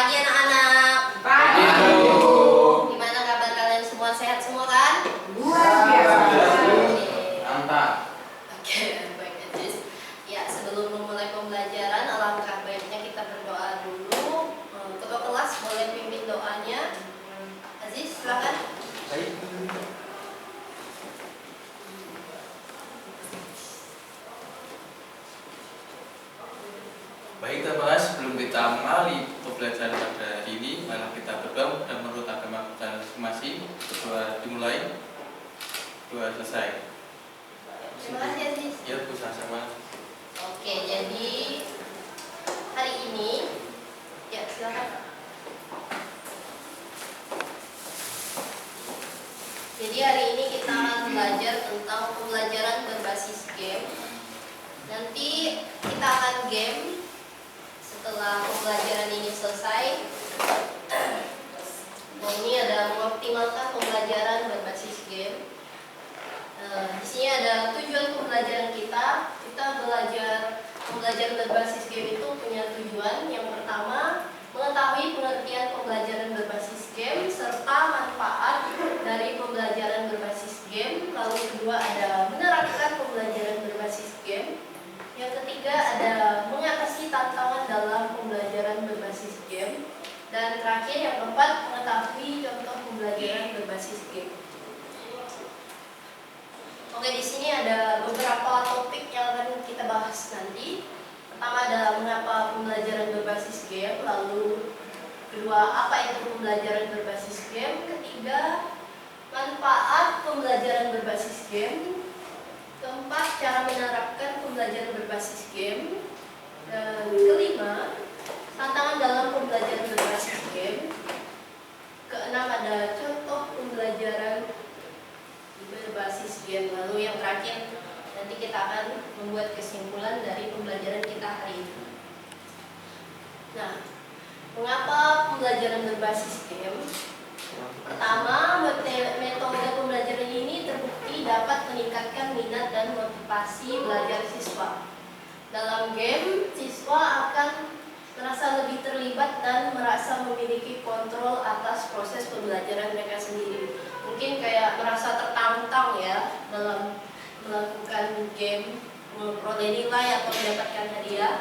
Pagi anak-anak. Pagi. Gimana kabar kalian semua? Sehat semua kan? Luar biasa. Mantap. Oke, baik Aziz. Ya, sebelum memulai pembelajaran, alangkah baiknya kita berdoa dulu. Ketua kelas boleh pimpin doanya. Aziz, silakan. Baik. Baik teman-teman, sebelum kita mengawali pembelajaran pada hari ini, mari kita berdoa dan menurut agama kita masing-masing. Berdoa dimulai, doa selesai. Terima kasih Aziz. Ya, Bu sama. Oke, jadi hari ini, ya silakan. Jadi hari ini kita akan belajar tentang pembelajaran berbasis game. Nanti kita akan game setelah pembelajaran ini selesai. Nah, ini ada mengoptimalkan pembelajaran berbasis game. Di sini ada tujuan pembelajaran kita. Kita belajar pembelajaran berbasis game itu punya tujuan. Yang pertama, mengetahui pengertian pembelajaran berbasis game serta manfaat dari pembelajaran berbasis game. Lalu kedua ada menerapkan pembelajaran berbasis game. Yang ketiga ada mengatasi tantangan dalam pembelajaran berbasis game. Dan terakhir yang keempat, mengetahui contoh pembelajaran berbasis game. Oke, di sini ada beberapa topik yang akan kita bahas nanti. Pertama adalah mengapa pembelajaran berbasis game, lalu kedua apa itu pembelajaran berbasis game, ketiga manfaat pembelajaran berbasis game, keempat cara menerapkan pembelajaran berbasis game, dan kelima tantangan dalam pembelajaran berbasis game, keenam ada contoh pembelajaran berbasis game, lalu yang terakhir nanti kita akan membuat kesimpulan dari pembelajaran kita hari ini. Nah, mengapa pembelajaran berbasis game? Pertama, metode pembelajaran ini terbukti dapat meningkatkan minat dan motivasi belajar siswa. Dalam game, siswa akan merasa lebih terlibat dan merasa memiliki kontrol atas proses pembelajaran mereka sendiri. Mungkin kayak merasa tertantang ya dalam melakukan game, memperoleh nilai atau mendapatkan hadiah.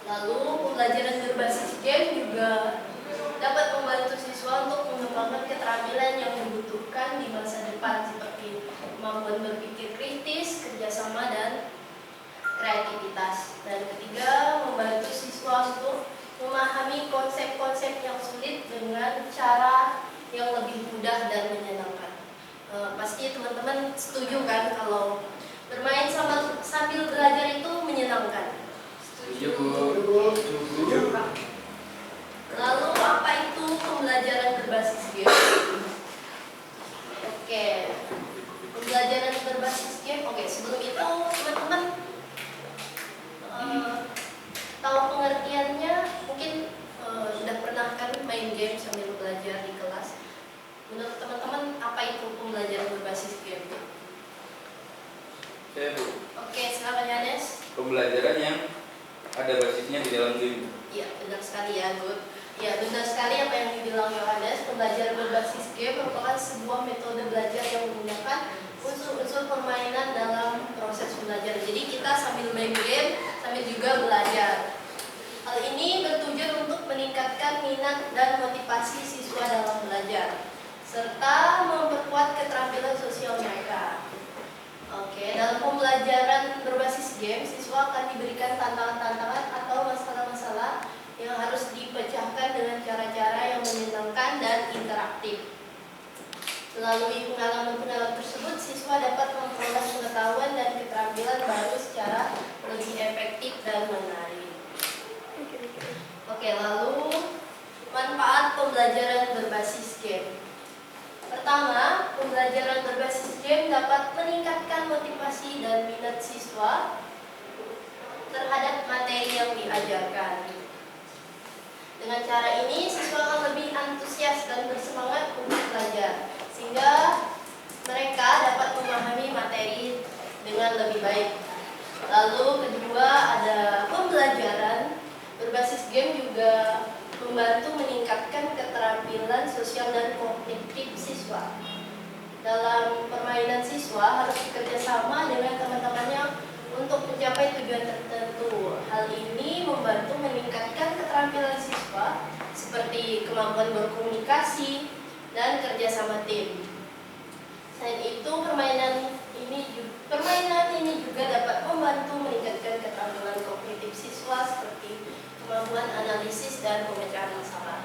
Lalu pembelajaran berbasis game juga dapat membantu siswa untuk mengembangkan keterampilan yang dibutuhkan di masa depan seperti kemampuan berpikir kritis, kerjasama, dan kreativitas. Dan ketiga, membantu siswa untuk memahami konsep-konsep yang sulit dengan cara yang lebih mudah dan menyenangkan. Pasti teman-teman setuju kan kalau bermain sambil belajar itu menyenangkan? Setuju, Bu. Lalu apa itu pembelajaran berbasis game? Oke, pembelajaran berbasis game. Oke, sebelum itu teman-teman tahu pengertiannya, mungkin sudah pernah kan main game sambil belajar di kelas. Menurut teman-teman apa itu pembelajaran berbasis game? Saya Bu, Oke, silakan Yanes. pembelajaran yang ada basisnya di dalam game. Iya, benar sekali ya, Good. Ya, benar sekali apa yang dibilang Yohanes. Pembelajaran berbasis game merupakan sebuah metode belajar yang menggunakan unsur-unsur permainan dalam proses belajar. Jadi kita sambil main game, sambil juga belajar. Hal ini bertujuan untuk meningkatkan minat dan motivasi siswa dalam belajar, serta memperkuat keterampilan sosial mereka. Oke, dalam pembelajaran berbasis game, siswa akan diberikan tantangan-tantangan atau masalah-masalah yang harus dipecahkan dengan cara-cara yang menyenangkan dan interaktif. Melalui pengalaman-pengalaman tersebut, siswa dapat memperoleh pengetahuan dan keterampilan baru secara lebih efektif dan menarik. Oke, lalu manfaat pembelajaran berbasis game. Pertama, pembelajaran berbasis game dapat meningkatkan motivasi dan minat siswa terhadap materi yang diajarkan. Dengan cara ini, siswa akan lebih antusias dan bersemangat untuk belajar, sehingga mereka dapat memahami materi dengan lebih baik. Lalu kedua, ada pembelajaran berbasis game juga sosial dan kognitif siswa. Dalam permainan siswa harus bekerja sama dengan teman-temannya untuk mencapai tujuan tertentu. Hal ini membantu meningkatkan keterampilan siswa seperti kemampuan berkomunikasi dan kerja sama tim. Selain itu, permainan ini juga dapat membantu meningkatkan keterampilan kognitif siswa seperti kemampuan analisis dan pemecahan masalah.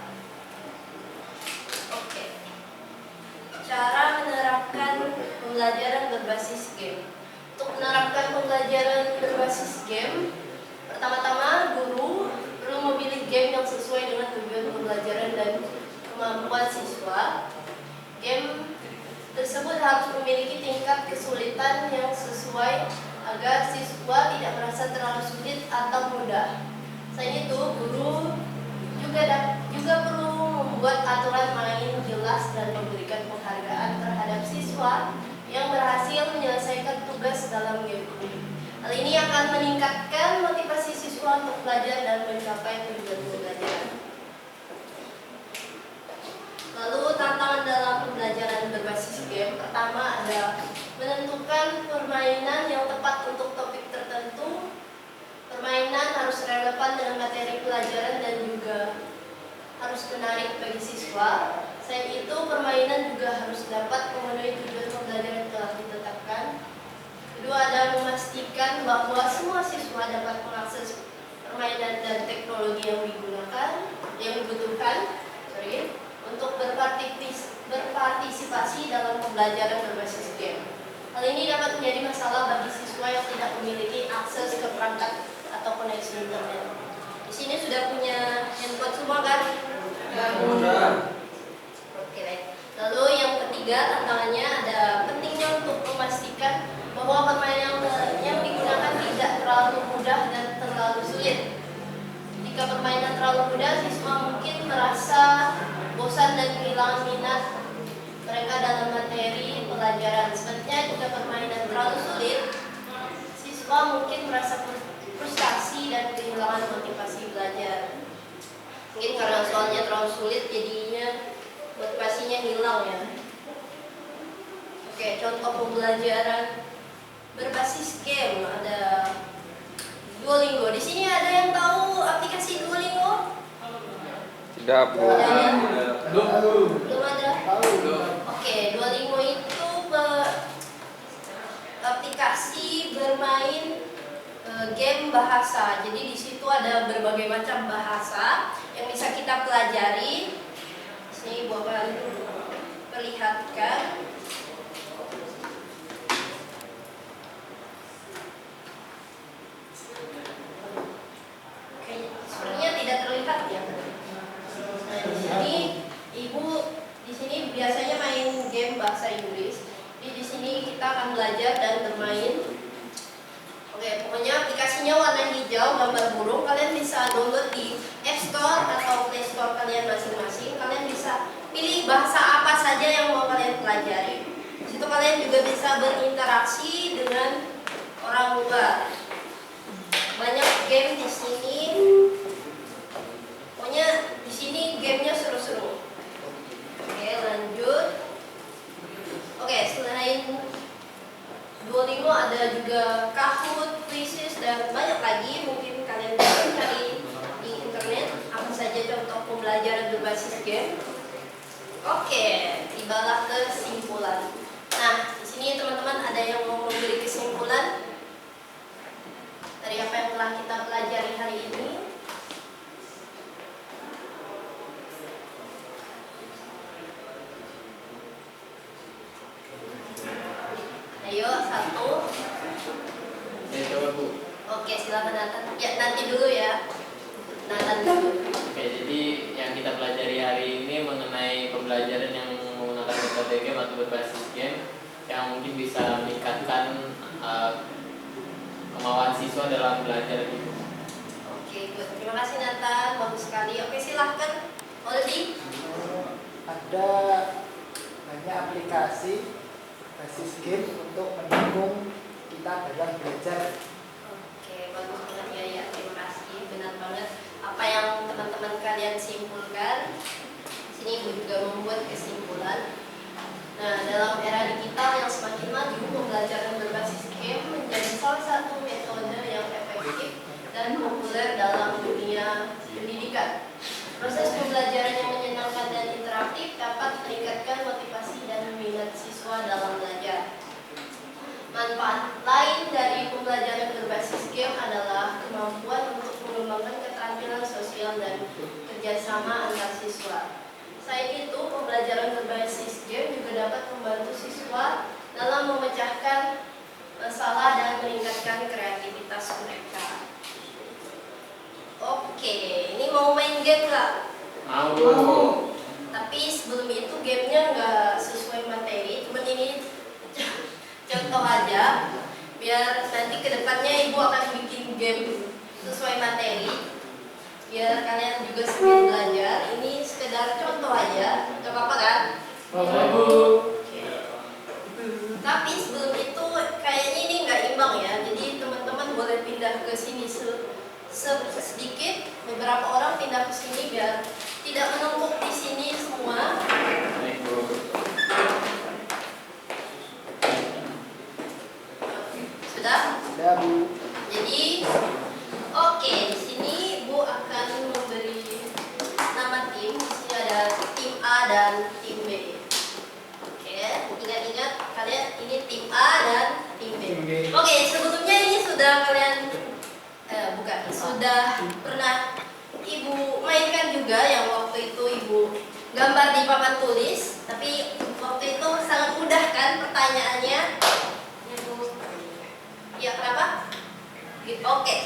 Oke. Cara menerapkan pembelajaran berbasis game. Untuk menerapkan pembelajaran berbasis game, pertama-tama guru perlu memilih game yang sesuai dengan tujuan pembelajaran dan kemampuan siswa. Game tersebut harus memiliki tingkat kesulitan yang sesuai agar siswa tidak merasa terlalu sulit atau mudah. Selain itu, guru juga perlu membuat aturan main jelas dan memberikan penghargaan terhadap siswa yang berhasil menyelesaikan tugas dalam game ini. Hal ini akan meningkatkan motivasi siswa untuk belajar dan mencapai tujuan pembelajaran. Lalu tantangan dalam pembelajaran berbasis game, pertama ada menentukan permainan yang tepat untuk topik tertentu. Permainan harus relevan dengan materi pelajaran dan juga harus menarik bagi siswa. Selain itu, permainan juga harus dapat memenuhi tujuan pembelajaran yang telah ditetapkan. Kedua, ada memastikan bahwa semua siswa dapat mengakses permainan dan teknologi yang dibutuhkan untuk berpartisipasi dalam pembelajaran berbasis game. Hal ini dapat menjadi masalah bagi siswa yang tidak memiliki akses ke perangkat atau koneksi internet. Di sini sudah punya handphone semua kan? Oke. Lalu yang ketiga tantangannya ada pentingnya untuk memastikan bahwa permainan yang digunakan tidak terlalu mudah dan terlalu sulit. Jika permainan terlalu mudah, siswa mungkin merasa bosan dan kehilangan minat mereka dalam materi pelajaran. Sebenarnya jika permainan terlalu sulit, siswa mungkin merasa frustasi dan kehilangan motivasi belajar. Mungkin karena soalnya terlalu sulit, jadinya motivasinya hilang ya. Oke, contoh pembelajaran berbasis game ada Duolingo. Di sini ada yang tahu aplikasi Duolingo? Tidak, Bu. Belum ada? Oke, Duolingo itu aplikasi bermain game bahasa. Jadi di situ ada berbagai macam bahasa yang bisa kita pelajari. Di sini Bapak perlihatkan. Oke, sebenarnya tidak terlihat ya. Nah, di sini Ibu di sini biasanya main game bahasa Inggris. Jadi di sini kita akan belajar dan bermain. Oke, pokoknya aplikasinya warna hijau, gambar burung. Kalian bisa download di App Store atau Play Store kalian masing-masing. Kalian bisa pilih bahasa apa saja yang mau kalian pelajari. Di situ kalian juga bisa berinteraksi dengan orang luar. Banyak game di sini. Pokoknya di sini gamenya seru-seru. Oke, lanjut. Oke, selain Duolingo ada juga Kahoot, Quizzes, dan banyak lagi. Mungkin kalian bisa cari di internet apa saja contoh pembelajaran berbasis game. Oke, tibalah kesimpulan. Nah, di sini teman-teman ada yang mau memberi kesimpulan dari apa yang telah kita pelajari hari ini? Ayo, satu. Ya, coba Bu. Oke, silakan Nathan. Ya, nanti dulu ya. Nathan dulu. Oke, jadi yang kita pelajari hari ini mengenai pembelajaran yang menggunakan metode game atau berbasis game yang mungkin bisa meningkatkan kemauan siswa dalam belajar gitu. Oke, good. Terima kasih Nathan, bagus sekali. Oke, silahkan Oldi. Ada banyak aplikasi basis game untuk mendukung kita dalam belajar. Oke, bagus banget ya. Terima kasih. Benar banget apa yang teman-teman kalian simpulkan. Sini Ibu juga membuat kesimpulan. Nah, dalam era digital yang semakin maju, pembelajaran berbasis game menjadi salah satu metode yang efektif dan populer dalam dunia pendidikan. Proses pembelajaran yang menyenangkan dan interaktif dapat meningkatkan motivasi dan minat siswa dalam belajar. Manfaat lain dari pembelajaran berbasis game adalah kemampuan untuk mengembangkan keterampilan sosial dan kerjasama antar siswa. Selain itu, pembelajaran berbasis game juga dapat membantu siswa dalam memecahkan masalah dan meningkatkan kreativitas mereka. Oke, ini mau main game nggak? Mau. Tapi sebelum itu gamenya nggak sesuai materi, cuman ini contoh aja. Biar nanti kedepannya Ibu akan bikin game sesuai materi. Biar kalian juga sambil belajar. Ini sekedar contoh aja, nggak apa-apa kan? Bu. Oke. Tapi sebelum itu kayaknya ini nggak imbang ya. Jadi teman-teman boleh pindah ke sini sedikit. Beberapa orang pindah ke sini biar tidak menumpuk di sini semua. Baik, Bu. Sudah? Sudah, Bu. Jadi, oke, di sini Bu akan memberi nama tim. Di sini ada tim A dan tim B. Oke, ingat-ingat kalian ini tim A dan tim B. Tim B. Oke, sebelumnya ini sudah kalian sudah pernah Ibu mainkan juga yang waktu itu Ibu gambar di papan tulis, tapi waktu itu sangat mudah kan pertanyaannya? Ya, kenapa? Oke.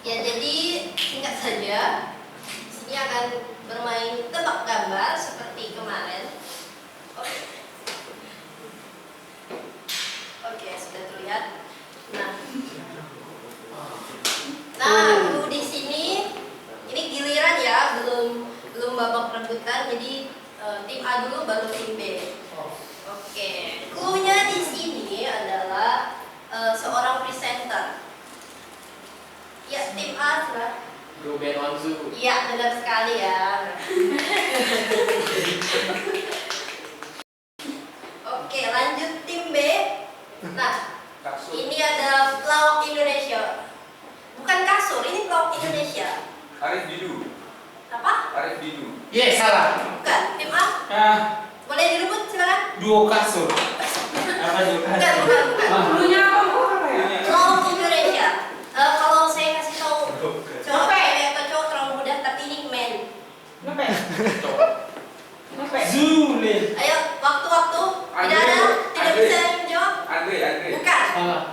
Ya, jadi singkat saja, di sini akan bermain tebak gambar seperti kemarin. Oke. Oke, sudah terlihat. Nah, di sini ini giliran ya, belum babak rebutan. Jadi tim A dulu baru tim B. Oke, clue-nya di sini adalah seorang presenter. Ya, tim A sudah. Ruben Onsu. Iya, benar sekali ya. Oke, lanjut tim B. Nah, ini ada pelawak Indonesia. Bukan kasur, ini pelawak Indonesia. Arif Didu. Apa? Arif Didu. Yes, salah. Bukan, tim A. Boleh direbut silakan. Duo kasur. Apa duo Bukan, kasur? bukan, bukan. Dulunya apa? Pelawak Indonesia. Kalau saya kasih tahu cowok cewek atau cowok terlalu mudah, tapi ini men. Ngapain? Zulil. Ayo, waktu-waktu. Tidak ada, tidak bisa menjawab. Andre. Bukan.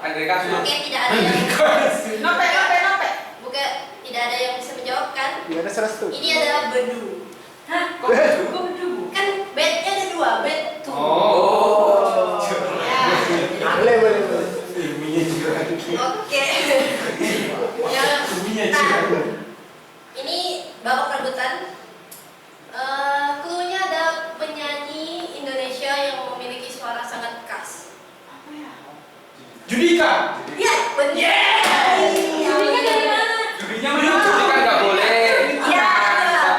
Andre Kasur. Oke, tidak ada yang Nape. bukan, tidak ada yang bisa menjawab kan? Gimana Serastu? Ini adalah bedu. Hah? Kok bedu? Kan bednya ada dua, bed tuh. Oh. Ya. Boleh. Oke. Ya. Nah, ini babak rebutan. Clue-nya ada penyanyi Indonesia yang memiliki suara sangat khas. Judika. Iya, benar. Judika dari mana? Judinya belum. Judi kan nggak boleh. Iya,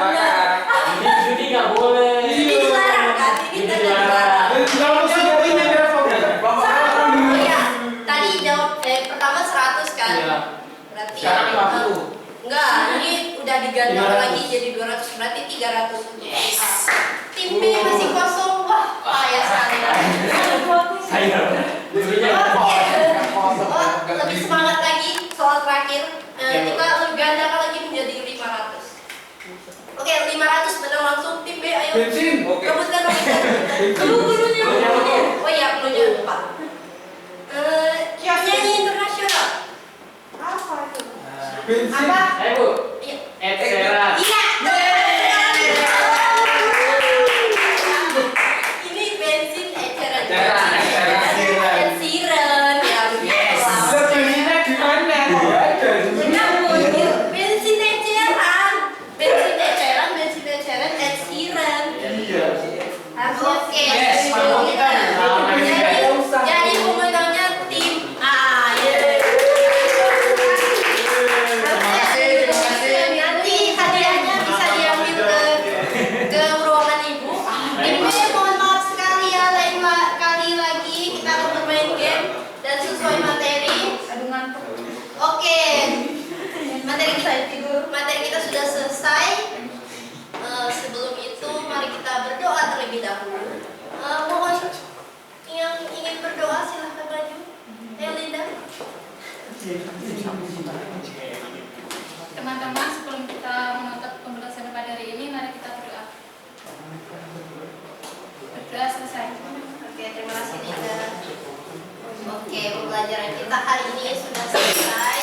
benar. Judi nggak boleh. Ini dilarang kan? Ini tidak dilarang. Kalau sejauhnya berapa? Oh iya, tadi jawab pertama 100 kan? Iya. Berarti Sekarang 50. enggak, ini udah diganti 500. lagi jadi 200, berarti 300 untuk tim A. Tim B masih kosong, wah payah sekali. Saya. Judinya nggak Oke. boleh. Oh, lebih semangat lagi soal terakhir. Kita gandakan lagi menjadi 500. Oke, 500 benar langsung tim B, ayo. Bensin. Oke. Rebutkan. Clue-nya. Oh iya, clue-nya lupa. Nyanyi internasional. Apa itu? Bensin. Bu. Iya. Ed Sheeran. Iya. Ini bensin eceran. Ed Sheeran yang Sebelumnya di mana? bensin eceran. Bensin eceran Ed Sheeran. Iya. Oke. Yes, mantap kita. Jadi pemenangnya tim A. Yeay. Terima kasih. Nanti materi kita sudah selesai. Sebelum itu mari kita berdoa terlebih dahulu. Mohon yang ingin berdoa silahkan maju. Linda. Teman-teman, sebelum kita menutup pembelajaran pada hari ini, mari kita berdoa. Berdoa selesai. Oke, terima kasih Linda. Oke, pembelajaran kita hari ini sudah selesai.